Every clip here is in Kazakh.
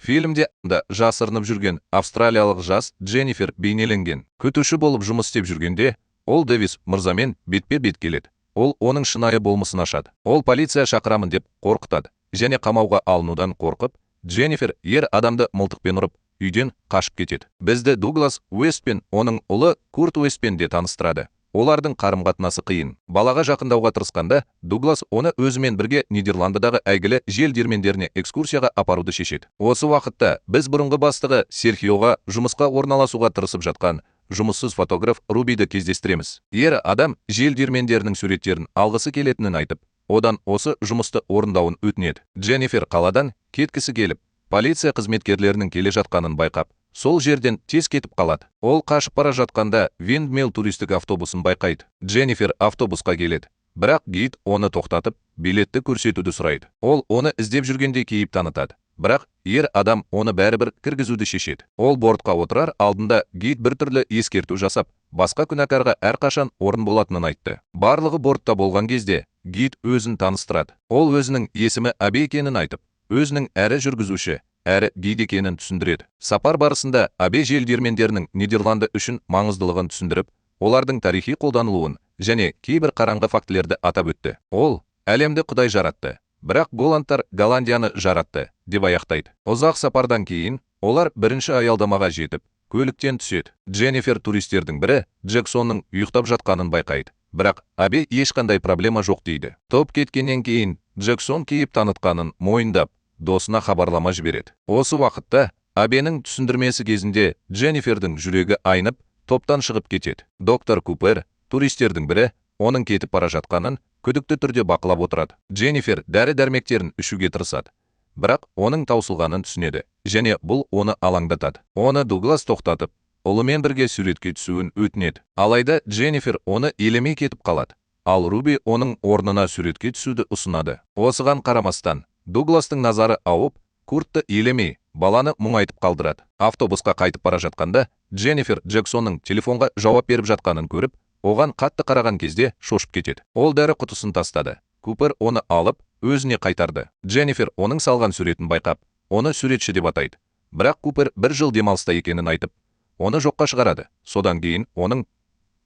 Фильмде жасырынып жүрген австралиялық жас Дженнифер бейнеленген. Күтуші болып жұмыс істеп жүргенде, ол Дэвис мырзамен бетпе-бет келеді. Ол оның шынайы болмысын ашады. Ол полиция шақырамын деп қорқытады. Және қамауға алынудан қорқып, Дженнифер ер адамды мылтықпен ұрып, үйден қашып кетеді. Бізді Дуглас Уэст пен оның ұлы Курт Уэстпен де таныстырады. Олардың қарым-қатынасы қиын. Балаға жақындауға тырысқанда, Дуглас оны өзімен бірге Нидерландыдағы әйгілі жел диірмендеріне экскурсияға апаруды шешеді. Осы уақытта біз бұрынғы бастығы Серхиоға жұмысқа орналасуға тырысып жатқан жұмыссыз фотограф Рубиді кездестіреміз. Ер адам жел диірмендерінің суреттерін алғысы келетінін айтып, одан осы жұмысты орындауын өтінеді. Дженнифер қаладан кеткісі келіп, полиция қызметкерлерінің келе жатқанын байқап, сол жерден тез кетіп қалады. Ол қашып бара жатқанда Виндмилл туристік автобусын байқайды. Дженнифер автобусқа келеді. Бірақ гид оны тоқтатып, билетті көрсетуді сұрайды. Ол оны іздеп жүргенде кейіп танытады. Бірақ ер адам оны бәрібір кіргізуді шешеді. Ол бортқа отырар алдында гид біртүрлі ескерту жасап, басқа күнәкарға әрқашан орын болатынын айтты. Барлығы бортта болған кезде гид өзін таныстырады. Ол өзінің есімі Абе екенін айтып, өзінің әрі жүргізуші, әрі гид екенін түсіндіреді. Сапар барысында Абе жел диірмендерінің Нидерланды үшін маңыздылығын түсіндіріп, олардың тарихи қолданылуын және кейбір қараңғы фактілерді атап өтті. Ол әлемді Құдай жаратты, бірақ голландтар Голландияны жаратты деп аяқтайды. Ұзақ сапардан кейін олар бірінші аялдамаға жетіп, көліктен түседі. Дженнифер туристердің бірі Джексонның ұйықтап жатқанын байқайды. Бірақ Абе ешқандай проблема жоқ дейді. Топ кеткеннен кейін Джексон кейіп танытқанын мойындап, досына хабарлама жібереді. Осы уақытта Абенің түсіндірмесі кезінде Дженнифердің жүрегі айнып, топтан шығып кетеді. Доктор Купер, туристердің бірі, оның кетіп бара жатқанын күдікті түрде бақылап отырады. Дженнифер дәрі-дәрмектерін ішуге тырысады. Бірақ оның таусылғанын түсінеді, және бұл оны алаңдатады. Оны Дуглас тоқтатып, ұлымен бірге суретке түсуін өтінеді. Алайда Дженнифер оны елемей кетіп қалады. Ал Руби оның орнына суретке түсуді ұсынады. Осыған қарамастан, Дугластың назары ауып, Куртты елемей, баланы мұңайтып қалдырады. Автобусқа қайтып бара жатқанда, Дженнифер Джексонның телефонға жауап беріп жатқанын көріп, оған қатты қараған кезде шошып кетеді. Ол дәрі құтысын тастады. Купер оны алып, өзіне қайтарды. Дженнифер оның салған суретін байқап, оны суретші деп атайды. Бірақ Купер 1 жыл демалыста екенін айтып, оны жоққа шығарады. Содан кейін оның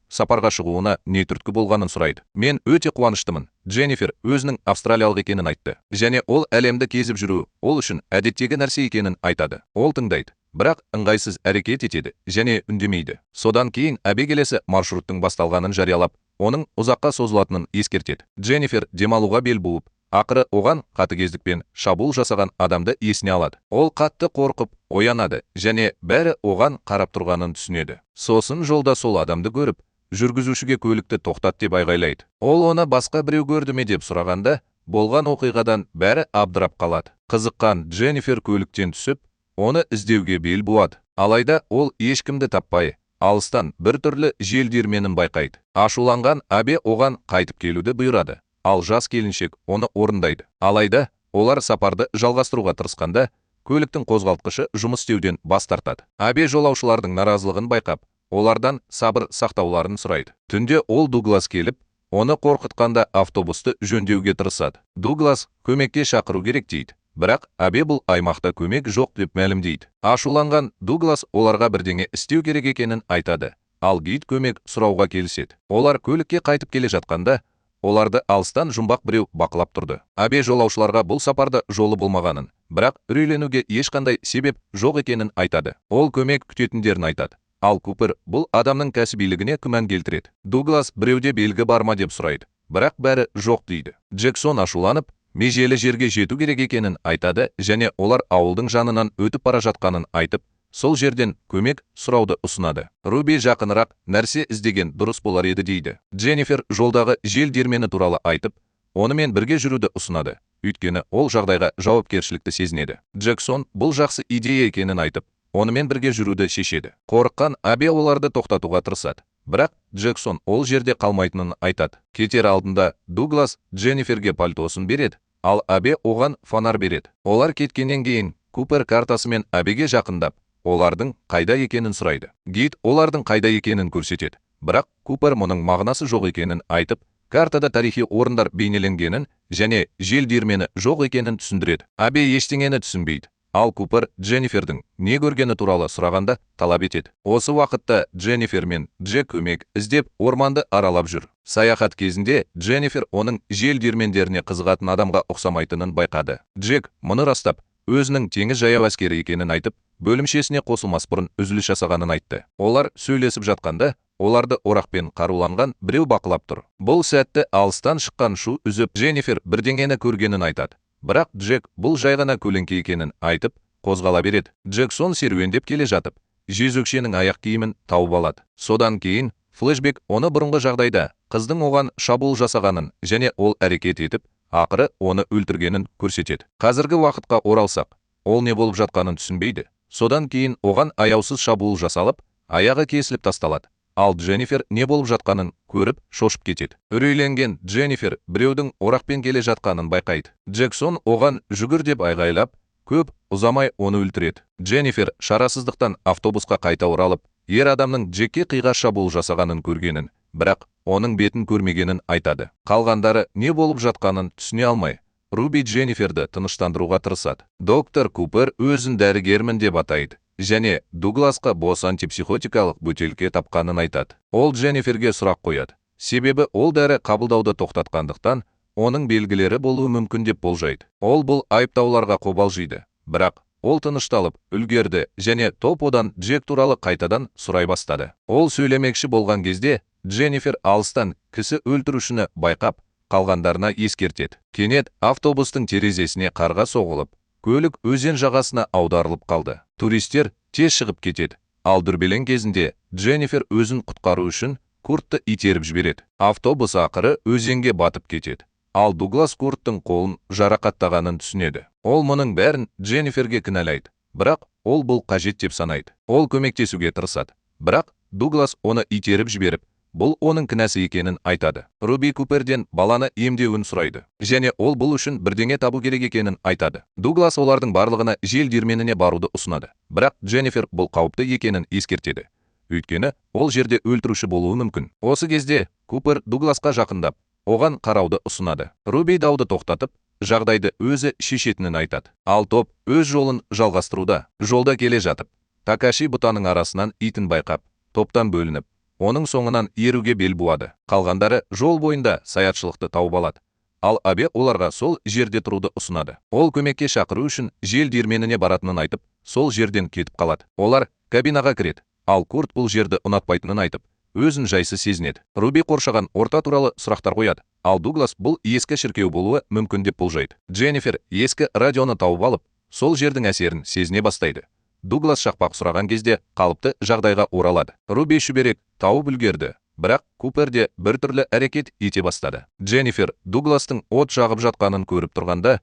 сапарға шығуына не түрткі болғанын сұрайды. Мен өте қуаныштымын. Дженнифер өзінің австралиялық екенін айтты. Және ол әлемді кезіп жүру, ол үшін әдеттегі нәрсе екенін айтады. Ол тыңдайды, бірақ ыңғайсыз әрекет етеді және үндемейді. Содан кейін Абе келесі маршруттың басталғанын жариялап, оның ұзаққа созылатынын ескертеді. Дженнифер демалуға бел буып, ақыры оған қатыгездікпен шабуыл жасаған адамды есіне алады. Ол қатты қорқып, оянады және бәрі оған қарап тұрғанын түсінеді. Сосын жолда сол адамды көріп, жүргізушіге көлікті тоқтат деп айғайлайды. Ол оны басқа біреу көрді ме деп сұрағанда, болған оқиғадан бәрі абдырап қалады. Қызыққан Дженнифер көліктен түсіп, оны іздеуге бел буады. Алайда ол ешкімді таппай, алыстан біртүрлі жел диірменін байқайды. Ашуланған Абе оған қайтып келуді бұйырады. Ал жас келіншек оны орындайды. Алайда олар сапарды жалғастыруға тырысқанда, көліктің қозғалтқышы жұмыс істеуден бас тартады. Абе жолаушылардың наразылығын байқап, олардан сабыр сақтауларын сұрайды. Түнде ол Дуглас келіп, оны қорқытқанда автобусты жөндеуге тырысады. Дуглас көмекке шақыру керек дейді. Бірақ Абе бұл аймақта көмек жоқ деп мәлімдейді. Ашуланған Дуглас оларға бірдеңе істеу керек екенін айтады. Ал гид көмек сұрауға келіседі. Олар көлікке қайтып келе жатқанда, оларды алыстан жұмбақ біреу бақылап тұрды. Абе жолаушыларға бұл сапарда жолы болмағанын, бірақ үрейленуге ешқандай себеп жоқ екенін айтады. Ол көмек күтетіндерін айтады. Ал Купер бұл адамның кәсібилігіне күмән келтіреді. Дуглас біреуде белгі бар ма деп сұрайды. Бірақ бәрі жоқ дейді. Джексон ашуланып, межелі жерге жету керек екенін айтады және олар ауылдың жанынан өтіп бара жатқанын айтып, сол жерден көмек сұрауды ұсынады. Руби жақынырақ нәрсе іздеген дұрыс болар еді дейді. Дженнифер жолдағы жел диірмені туралы айтып, онымен бірге жүруді ұсынады. Өйткені ол жағдайға жауапкершілікті сезінеді. Джексон бұл жақсы идея екенін айтып, онымен бірге жүруді шешеді. Қорыққан Абе оларды тоқтатуға тырысады. Бірақ Джексон ол жерде қалмайтынын айтады. Кетер алдында Дуглас Дженниферге пальтосын береді, ал Абе оған фонар береді. Олар кеткеннен кейін Купер картасымен Абеге жақындап, олардың қайда екенін сұрайды. Гид олардың қайда екенін көрсетеді. Бірақ Купер мұның мағынасы жоқ екенін айтып, картада тарихи орындар бейнеленгенін және жел диірмені жоқ екенін түсіндіреді. Абе ештеңені түсінбейді. Ал Купер Дженнифердің не көргені туралы сұрағанда талап етеді. Осы уақытта Дженнифер мен Джек көмек іздеп орманды аралап жүр. Саяхат кезінде Дженнифер оның жел диірмендеріне қызығатын адамға ұқсамайтынын байқады. Джек мұны растап, өзінің теңіз жаяу әскері екенін айтып, бөлімшесіне қосылмас бұрын үзіліс жасағанын айтты. Олар сөйлесіп жатқанда, оларды орақпен қаруланған біреу бақылап тұр. Бұл сәтті алыстан шыққан шу үзіп, Дженнифер бірдеңені көргенін айтады. Бірақ Джек бұл жай ғана көлеңке екенін айтып, қозғала береді. Джексон серуендеп келе жатып, жезөкшенің аяқ киімін тауып алады. Содан кейін флешбек оны бұрынғы жағдайда қыздың оған шабуыл жасағанын және ол әрекет етіп, ақыры оны өлтіргенін көрсетеді. Қазіргі уақытқа оралсақ, ол не болып жатқанын түсінбейді. Содан кейін оған аяусыз шабуыл жасалып, аяғы кесіліп тасталады. Ал Дженнифер не болып жатқанын көріп, шошып кетеді. Үрейленген Дженнифер біреудің орақпен келе жатқанын байқайды. Джексон оған жүгір деп айғайлап, көп ұзамай оны өлтіреді. Дженнифер шарасыздықтан автобусқа қайта оралып, ер адамның Джекке қиғаш шабуыл жасағанын көргенін, бірақ оның бетін көрмегенін айтады. Қалғандары не болып жатқанын түсіне алмай, Руби Дженниферді тыныштандыруға тырысады. Доктор Купер өзін дәрігермін деп атайды және Дугласқа бос антипсихотикалық бөтелке тапқанын айтады. Ол Дженниферге сұрақ қояды. Себебі ол дәрі қабылдауды тоқтатқандықтан, оның белгілері болуы мүмкін деп болжайды. Ол бұл айыптауларға қобалжиды. Бірақ ол тынышталып, үлгерді және топ одан Джек туралы қайтадан сұрай бастады. Ол сөйлемекші болған кезде, Дженнифер алыстан кісі өлтірушіні байқап, қалғандарына ескертеді. Кенет автобустың терезесіне қарға соғылып, көлік өзен жағасына аударылып қалды. Туристер тез шығып кетеді. Ал дүрбелең кезінде Дженнифер өзін құтқару үшін Куртты итеріп жібереді. Автобус ақыры өзенге батып кетеді. Ал Дуглас Курттың қолын жарақаттағанын түсінеді. Ол мұның бәрін Дженниферге кінәлайды. Бірақ ол бұл қажет деп санайды. Ол көмектесуге тырысады. Бірақ Дуглас оны итеріп жіберіп, бұл оның кінәсі екенін айтады. Руби Куперден баланы емдеуін сұрайды. Және ол бұл үшін бірдеңе табу керек екенін айтады. Дуглас олардың барлығына жел диірменіне баруды ұсынады. Бірақ Дженнифер бұл қауіпті екенін ескертеді. Өйткені ол жерде өлтіруші болуы мүмкін. Осы кезде Купер Дугласқа жақындап, оған қарауды ұсынады. Руби дауды тоқтатып, жағдайды өзі шешетінін айтады. Ал топ өз жолын жалғастыруда. Жолда келе жатып, Такаши бұтаның арасынан итін байқап, топтан бөлініп, оның соңынан еруге бел буады. Қалғандары жол бойында саятшылықты тауып алады. Ал Абе оларға сол жерде тұруды ұсынады. Ол көмекке шақыру үшін жел диірменіне баратынын айтып, сол жерден кетіп қалады. Олар кабинаға кіреді. Ал Курт бұл жерді ұнатпайтынын айтып, өзін жайсыз сезінеді. Руби қоршаған орта туралы сұрақтар қояды. Ал Дуглас бұл ескі шіркеу болуы мүмкін деп болжайды. Дженнифер ескі радионы тауып алып, сол жердің әсерін сезіне бастайды. Дуглас шақпақ сұраған кезде қалыпты жағдайға оралады. Руби шүберек тауып үлгерді, бірақ Купер де біртүрлі әрекет ете бастады. Дженнифер Дугластың от жағып жатқанын көріп тұрғанда,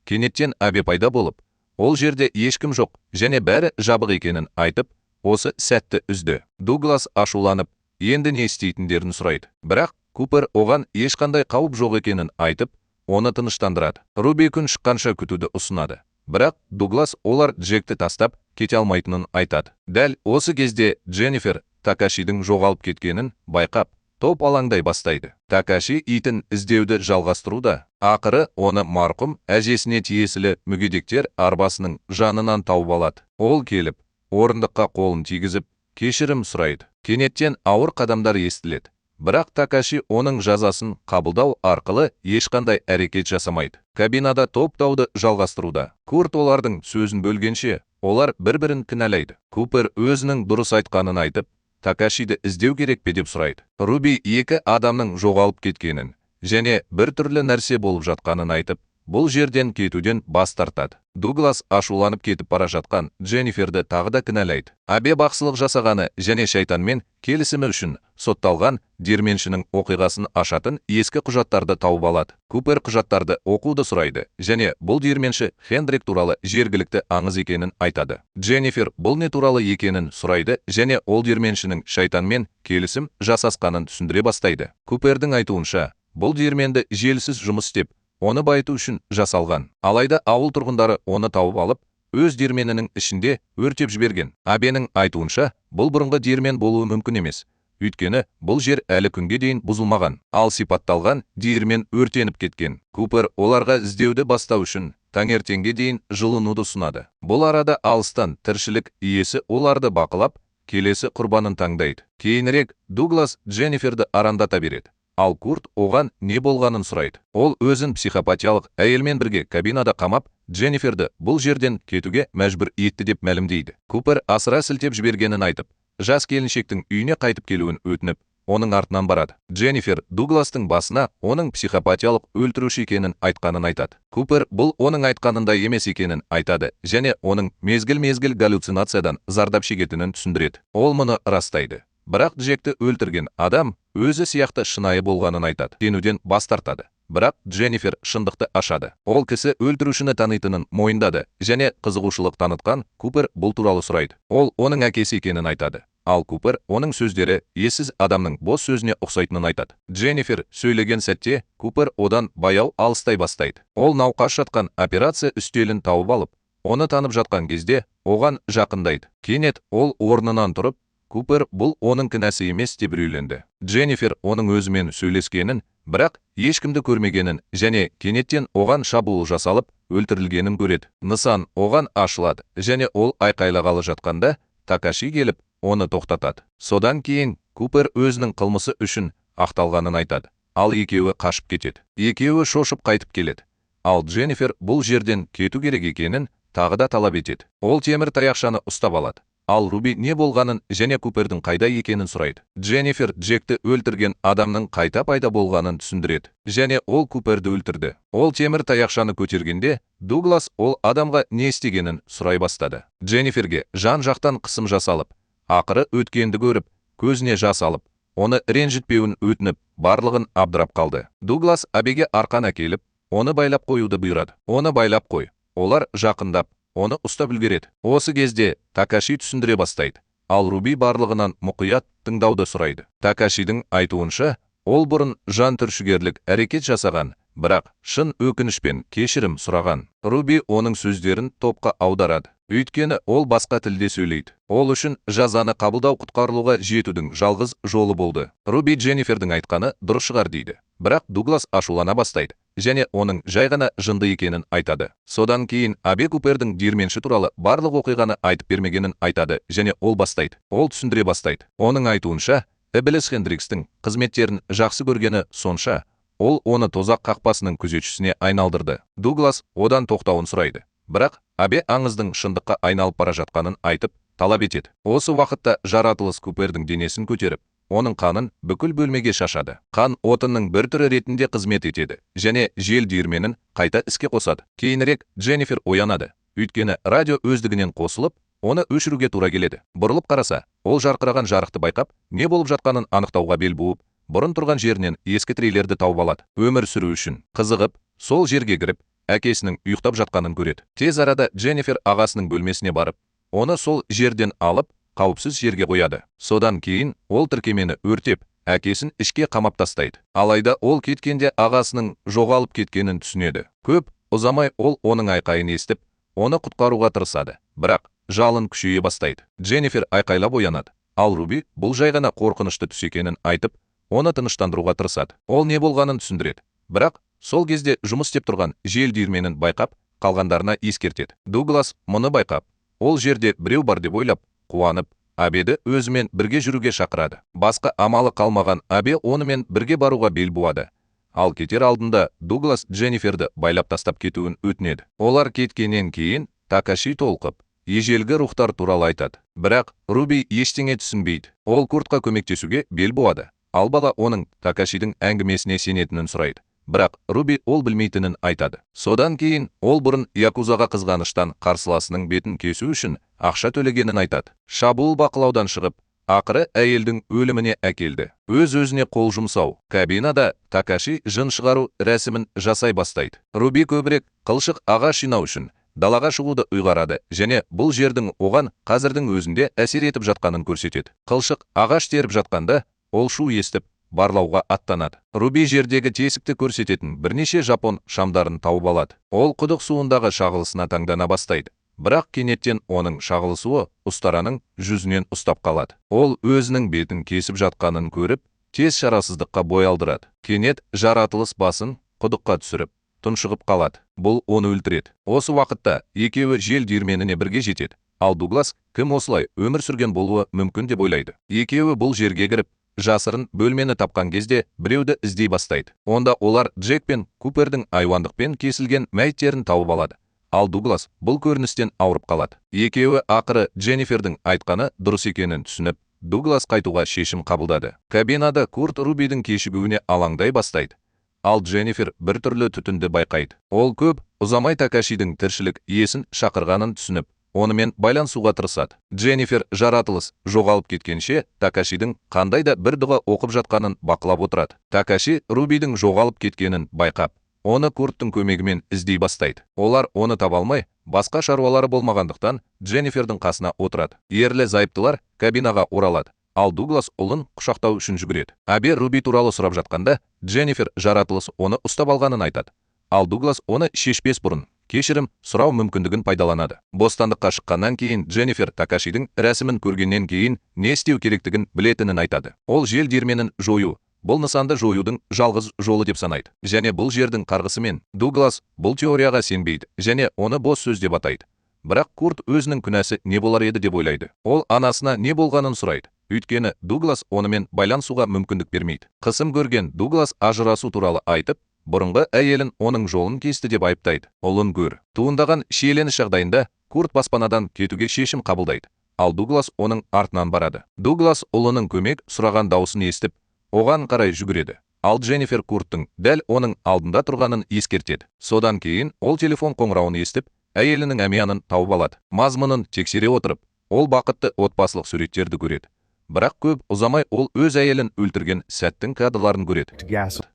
кенеттен Абе пайда болып, ол жерде ешкім жоқ және бәрі жабық екенін айтып, осы сәтті үзді. Дуглас ашуланып, енді не істейтіндерін сұрайды. Бірақ Купер оған ешқандай қауіп жоқ екенін айтып, оны тыныштандырады. Руби күн шыққанша күтуді ұсынады. Бірақ Дуглас олар Джекті тастап кете алмайтынын айтады. Дәл осы кезде Дженнифер Такашидің жоғалып кеткенін байқап, топ алаңдай бастайды. Такаши итін іздеуді жалғастыруда. Ақыры оны марқұм әжесіне тиесілі мүгедектер арбасының жанынан тауып алады. Ол келіп, орындыққа қолын тигізіп, кешірім сұрайды. Кенеттен ауыр қадамдар естіледі. Бірақ Такаши оның жазасын қабылдау арқылы ешқандай әрекет жасамайды. Кабинада топ дауды жалғастыруда. Курт олардың сөзін бөлгенше, олар бір-бірін кінәлайды. Купер өзінің дұрыс айтқанын айтып, Такашиді іздеу керек пе деп сұрайды. Руби екі адамның жоғалып кеткенін және бір түрлі нәрсе болып жатқанын айтып, бұл жерден кетуден бас тартады. Дуглас ашуланып кетіп бара жатқан Дженниферді тағы да кінәлайды. Абе бақсылық жасағаны және шайтанмен келісімі үшін сотталған диірменшінің оқиғасын ашатын ескі құжаттарды тауып алады. Купер құжаттарды оқуды сұрайды және бұл диірменші Хендрик туралы жергілікті аңыз екенін айтады. Дженнифер бұл не туралы екенін сұрайды және ол диірменшінің шайтанмен келісім жасасқанын түсіндіре бастайды. Купердің айтуынша, бұл диірменді желсіз жұмыс істеп, оны байыту үшін жасалған. Алайда ауыл тұрғындары оны тауып алып, өз диірменінің ішінде өртеп жіберген. Абенің айтуынша, бұл бұрынғы диірмен болуы мүмкін емес. Өйткені бұл жер әлі күнге дейін бұзылмаған. Ал сипатталған диірмен өртеніп кеткен. Купер оларға іздеуді бастау үшін таңертеңге дейін жылынуды ұсынады. Бұл арада алыстан тіршілік иесі оларды бақылап, келесі құрбанын таңдайды. Кейінірек Дуглас Дженниферді арандата береді. Ал Курт оған не болғанын сұрайды. Ол өзін психопатиялық әйелмен бірге кабинада қамап, Дженниферді бұл жерден кетуге мәжбүр етті деп мәлімдейді. Купер асыра сілтеп жібергенін айтып, жас келіншектің үйіне қайтып келуін өтініп, оның артынан барады. Дженнифер Дугластың басына оның психопатиялық өлтіруші екенін айтқанын айтады. Купер бұл оның айтқанында емес екенін айтады және оның мезгіл-мезгіл галлюцинациядан зардап шегетінін түсіндіреді. Ол мұны растайды. Бірақ Джекті өлтірген адам өзі сияқты шынайы болғанын айтады. Сенуден бас тартады. Бірақ Дженнифер шындықты ашады. Ол кісі өлтірушіні танитынын мойындады және қызығушылық танытқан Купер бұл туралы сұрайды. Ол оның әкесі екенін айтады. Ал Купер оның сөздері ессіз адамның бос сөзіне ұқсайтынын айтады. Дженнифер сөйлеген сәтте Купер одан баяу алыстай бастайды. Ол науқас жатқан операция үстелін тауып алып, оны танып жатқан кезде оған жақындайды. Кенет ол орнынан тұрып, Купер бұл оның кінәсі емес деп үрейленді. Дженнифер оның өзімен сөйлескенін, бірақ ешкімді көрмегенін және кенеттен оған шабуыл жасалып, өлтірілгенін көреді. Нысан оған ашылады және ол айқайлағалы жатқанда Такаши келіп, оны тоқтатады. Содан кейін Купер өзінің қылмысы үшін ақталғанын айтады. Ал екеуі қашып кетеді. Екеуі шошып қайтып келеді. Ал Дженнифер бұл жерден кету керек екенін тағы да талап етеді. Ол темір таяқшаны ұстап алады. Ал Руби не болғанын және Купердің қайда екенін сұрайды. Дженнифер Джекті өлтірген адамның қайта пайда болғанын түсіндіреді. Және ол Куперді өлтірді. Ол темір таяқшаны көтергенде, Дуглас ол адамға не істегенін сұрай бастады. Дженниферге жан-жақтан қысым жасалып, ақыры өткенді көріп, көзіне жас алып, оны ренжітпеуін өтініп, барлығын абдырап қалды. Дуглас Абеге арқан әкеліп, оны байлап қоюды бұйырады. Оны байлап қой. Олар жақындап, оны ұстап үлгереді. Осы кезде Такаши түсіндіре бастайды. Ал Руби барлығынан мұқият тыңдауды сұрайды. Такашидің айтуынша, ол бұрын жан түршігерлік әрекет жасаған, бірақ шын өкінішпен кешірім сұраған. Руби оның сөздерін топқа аударады. Өйткені ол басқа тілде сөйлейді. Ол үшін жазаны қабылдау құтқарылуға жетудің жалғыз жолы болды. Руби Дженнифердің айтқаны дұрыс шығар дейді. Бірақ Дуглас ашулана бастайды және оның жай ғана жынды екенін айтады. Содан кейін Абе Купердің диірменші туралы барлық оқиғаны айтып бермегенін айтады және ол бастайды. Ол түсіндіре бастайды. Оның айтуынша, Ібіліс Хендрикстің қызметтерін жақсы көргені сонша, ол оны тозақ қақпасының күзетшісіне айналдырды. Дуглас одан тоқтауын сұрайды. Бірақ Абе аңыздың шындыққа айналып бара жатқанын айтып, талап етеді. Осы уақытта жаратылыс Купердің денесін көтеріп, оның қанын бүкіл бөлмеге шашады. Қан отынның бір түрі ретінде қызмет етеді және жел диірменін қайта іске қосады. Кейінірек Дженнифер оянады. Өйткені радио өздігінен қосылып, оны өшіруге тура келеді. Бұрылып қараса, ол жарқыраған жарықты байқап, не болып жатқанын анықтауға бел буып, бұрын тұрған жерінен ескі трейлерді тауып алады. Өмір сүру үшін қызығып, сол жерге кіріп, әкесінің ұйықтап жатқанын көреді. Тез арада Дженнифер ағасының бөлмесіне барып, оны сол жерден алып, қауіпсіз жерге қояды. Содан кейін ол тіркемені өртеп, әкесін ішке қамап тастайды. Алайда ол кеткенде ағасының жоғалып кеткенін түсінеді. Көп ұзамай ол оның айқайын естіп, оны құтқаруға тырысады. Бірақ жалын күшейе бастайды. Дженнифер айқайлап оянады. Ал Руби бұл жай ғана қорқынышты түс екенін айтып, оны тыныштандыруға тырысады. Ол не болғанын түсіндіреді. Бірақ сол кезде жұмыс істеп тұрған жел диірменін байқап, қалғандарына ескертеді. Дуглас мұны байқап, ол жерде біреу бар деп ойлап, қуанып, Абеді өзімен бірге жүруге шақырады. Басқа амалы қалмаған Абе онымен бірге баруға бел буады. Ал кетер алдында Дуглас Дженниферді байлап тастап кетуін өтінеді. Олар кеткеннен кейін Такаши толқып, ежелгі рухтар туралы айтады. Бірақ Руби ештеңе түсінбейді. Ол Куртқа көмектесуге бел буады. Ал бала оның Такашидің әңгімесіне сенетінін сұрайды. Бірақ Руби ол білмейтінін айтады. Содан кейін ол бұрын Якузаға қызғаныштан қарсыласының бетін кесу үшін ақша төлегенін айтады. Шабуыл бақылаудан шығып, ақыры әйелдің өліміне әкелді. Өз-өзіне қол жұмсау. Кабинада Такаши жын шығару рәсімін жасай бастайды. Руби көбірек қылшық ағаш жинау үшін далаға шығуды ұйғарады және бұл жердің оған қазірдің өзінде әсер етіп жатқанын көрсетеді. Қылшық ағаш теріп жатқанда ол шу естіп, барлауға аттанады. Руби жердегі тесікті көрсететін бірнеше жапон шамдарын тауып алады. Ол құдық суындағы шағылысына таңдана бастайды. Бірақ кенеттен оның шағылысуы ұстараның жүзінен ұстап қалады. Ол өзінің бетін кесіп жатқанын көріп, тез шарасыздыққа бой алдырады. Кенет жаратылыс басын құдыққа түсіріп, тұншығып қалады. Бұл оны өлтіреді. Осы уақытта екеуі жел диірменіне бірге жетеді. Ал Дуглас кім осылай өмір сүрген болуы мүмкін деп ойлайды. Екеуі бұл жерге кіріп, жасырын бөлмені тапқан кезде біреуді іздей бастайды. Онда олар Джек пен Купердің айуандықпен кесілген мәйіттерін тауып алады. Ал Дуглас бұл көріністен ауырып қалады. Екеуі ақыры Дженнифердің айтқаны дұрыс екенін түсініп, Дуглас қайтуға шешім қабылдады. Кабинада Курт Рубидің кешігуіне алаңдай бастайды. Ал Дженнифер біртүрлі түтінді байқайды. Ол көп ұзамай Такашидің тіршілік иесін шақырғанын түсініп, онымен байланысуға тырысады. Дженнифер жаратылыс жоғалып кеткенше Такашидің қандай да бір дұға оқып жатқанын бақылап отырады. Такаши Рубидің жоғалып кеткенін байқап, оны Курттың көмегімен іздей бастайды. Олар оны таба алмай, басқа шаруалары болмағандықтан Дженнифердің қасына отырады. Ерлі зайыптылар кабинаға оралады. Ал Дуглас ұлын құшақтау үшін жүгіреді. Абе Руби туралы сұрап жатқанда, Дженнифер жаратылыс оны ұстап алғанын айтады. Ал Дуглас оны шешпес бұрын кешірім сұрау мүмкіндігін пайдаланады. Бостандыққа шыққаннан кейін Дженнифер Такашидің рәсімін көргеннен кейін не істеу керектігін білетінін айтады. Ол жел диірменін жою, бұл нысанды жоюдың жалғыз жолы деп санайды. Және бұл жердің қарғысымен Дуглас бұл теорияға сенбейді және оны бос сөз деп атайды. Бірақ Курт өзінің күнәсі не болар еді деп ойлайды. Ол анасына не болғанын сұрайды. Өйткені Дуглас онымен байланысуға мүмкіндік бермейді. Қысым көрген Дуглас ажырасу туралы айтып, бұрынғы әйелін оның жолын кесті деп айыптайды. Ұлын көр. Туындаған шиеленіс жағдайында Курт баспанадан кетуге шешім қабылдайды. Ал Дуглас оның артынан барады. Дуглас ұлының көмек сұраған дауысын естіп, оған қарай жүгіреді. Ал Дженнифер Курттың дәл оның алдында тұрғанын ескертеді. Содан кейін ол телефон қоңырауын естіп, әйелінің әмиянын тауып алады. Мазмұнын тексере отырып, ол бақытты отбасылық суреттерді көреді. Бірақ көп ұзамай ол өз әйелін өлтірген сәттің кадрларын көреді.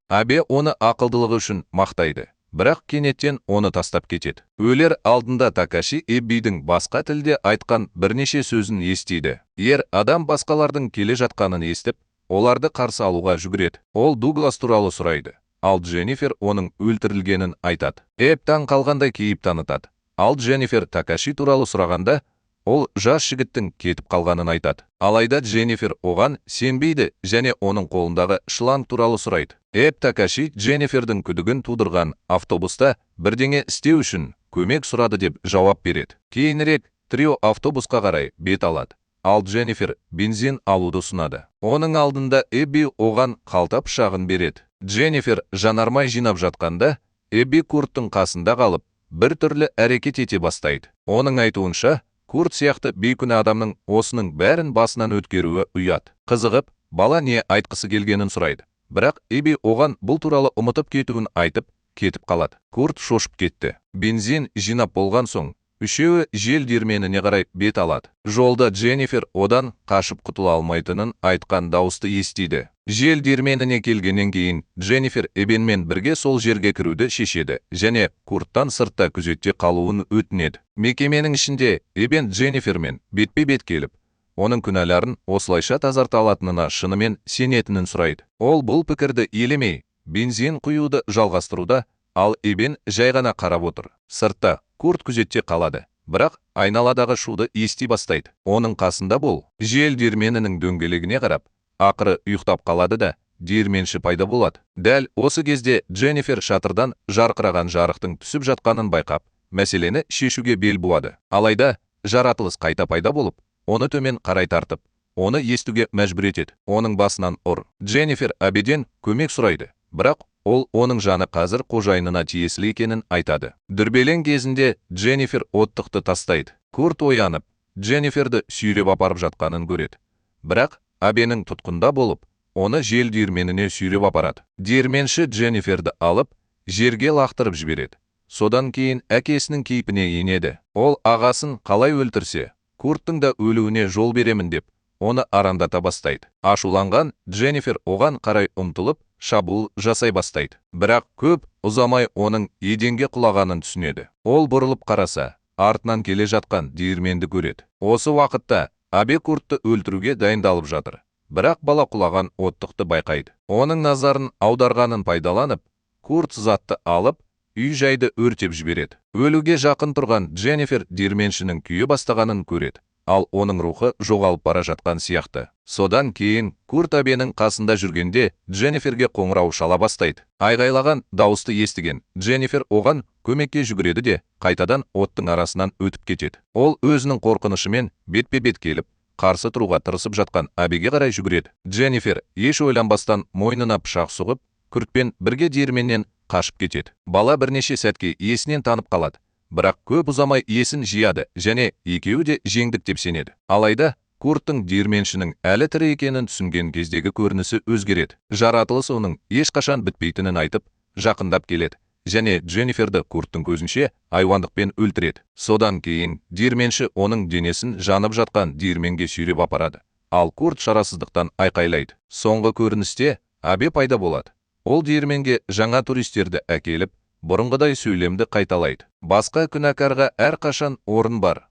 Абе оны ақылдылығы үшін мақтайды. Бірақ кенеттен оны тастап кетеді. Өлер алдында Такаши Эббидің басқа тілде айтқан бірнеше сөзін естиді. Ер адам басқалардың келе жатқанын естіп, оларды қарсы алуға жүгіреді. Ол Дуглас туралы сұрайды. Ал Дженнифер оның өлтірілгенін айтады. Эб таң қалғандай кейіп танытады. Ал Дженнифер Такаши туралы сұрағанда, ол жас жігіттің кетіп қалғанын айтады. Алайда Дженнифер оған сенбейді және оның қолындағы шланг туралы сұрайды. Эб Такаши Дженнифердің күдігін тудырған автобуста бірдеңе істеу үшін көмек сұрады деп жауап береді. Кейінірек трио автобусқа қарай бет алады. Ал Дженнифер бензин алуды ұсынады. Оның алдында Эбби оған қалта пышағын береді. Дженнифер жанармай жинап жатқанда, Эбби Курттың қасында қалып, бір түрлі әрекет ете бастайды. Оның айтуынша, Курт сияқты бейкүнә адамның осының бәрін басынан өткеруі ұят. Қызығып, бала не айтқысы келгенін сұрайды. Бірақ Эбби оған бұл туралы ұмытып кетуін айтып, кетіп қалады. Курт шошып кетті. Бензин жинап болған соң, үшеуі жел диірменіне қарай бет алады. Жолда Дженнифер одан қашып құтыла алмайтынын айтқан дауысты естиді. Жел диірменіне келгеннен кейін Дженнифер Эбенмен бірге сол жерге кіруді шешеді және Курттан сыртта күзетте қалуын өтінеді. Мекеменің ішінде Эбен Дженнифермен бетпе-бет келіп, оның күнәларын осылайша тазарта алатынына шынымен сенетінін сұрайды. Ол бұл пікірді елемей, бензин құюды жалғастыруда, ал Эбен жай ғана қарап отыр. Сыртта Курт күзетте қалады, бірақ айналадағы шуды ести бастайды. Оның қасында бол, жел диірменінің дөңгелегіне қарап, ақыры ұйықтап қалады да, диірменші пайда болады. Дәл осы кезде Дженнифер шатырдан жарқыраған жарықтың түсіп жатқанын байқап, мәселені шешуге бел буады. Алайда жаратылыс қайта пайда болып, оны төмен қарай тартып, оны естуге мәжбүр етеді. Оның басынан ұр. Дженнифер Абеден көмек сұрайды, бірақ ол оның жаны қазір қожайынына тиесілі екенін айтады. Дүрбелең кезінде Дженнифер оттықты тастайды. Курт оянып, Дженниферді сүйреп апарып жатқанын көреді. Бірақ Абенің тұтқында болып, оны жел диірменіне сүйреп апарады. Диірменші Дженниферді алып, жерге лақтырып жібереді. Содан кейін әкесінің кейпіне енеді. Ол ағасын қалай өлтірсе, Курттың да өлуіне жол беремін деп, оны арандата бастайды. Ашуланған Дженнифер оған қарай ұмтылып, шабуыл жасай бастайды. Бірақ көп ұзамай оның еденге құлағанын түсінеді. Ол бұрылып қараса, артынан келе жатқан диірменді көреді. Осы уақытта Абе Куртты өлтіруге дайындалып жатыр. Бірақ бала құлаған оттықты байқайды. Оның назарын аударғанын пайдаланып, Курт затты алып, үй-жайды өртеп жібереді. Өлуге жақын тұрған Дженнифер диірменшінің күйе бастағанын көреді, ал оның рухы жоғалып бара жатқан сияқты. Содан кейін Курт әбенің қасында жүргенде Дженниферге қоңырау шала бастайды. Айғайлаған дауысты естіген Дженнифер оған көмекке жүгіреді де қайтадан оттың арасынан өтіп кетеді. Ол өзінің қорқынышымен бетпе-бет келіп, қарсы тұруға тырысып жатқан әбеге қарай жүгіреді. Дженнифер еш ойланбастан мойнына пышақ сұғып, Куртпен бірге диірменнен қашып кетеді. Бала бірнеше сәтке есінен танып қалады, бірақ көп ұзамай есін жияды және екеуі де жеңдік деп сенеді. Алайда Курттың диірменшінің әлі тірі екенін түсінген кездегі көрінісі өзгереді. Жаратылыс оның ешқашан бітпейтінін айтып, жақындап келеді және Дженниферді Курттың көзінше айуандықпен өлтіреді. Содан кейін диірменші оның денесін жанып жатқан диірменге сүйреп апарады, ал Курт шарасыздықтан айқайлайды. Соңғы көріністе әбе пайда болады. Ол диірменге жаңа туристерді әкеліп, бұрынғыдай сөйлемді қайталайды. Басқа күнәкарға әрқашан орын бар.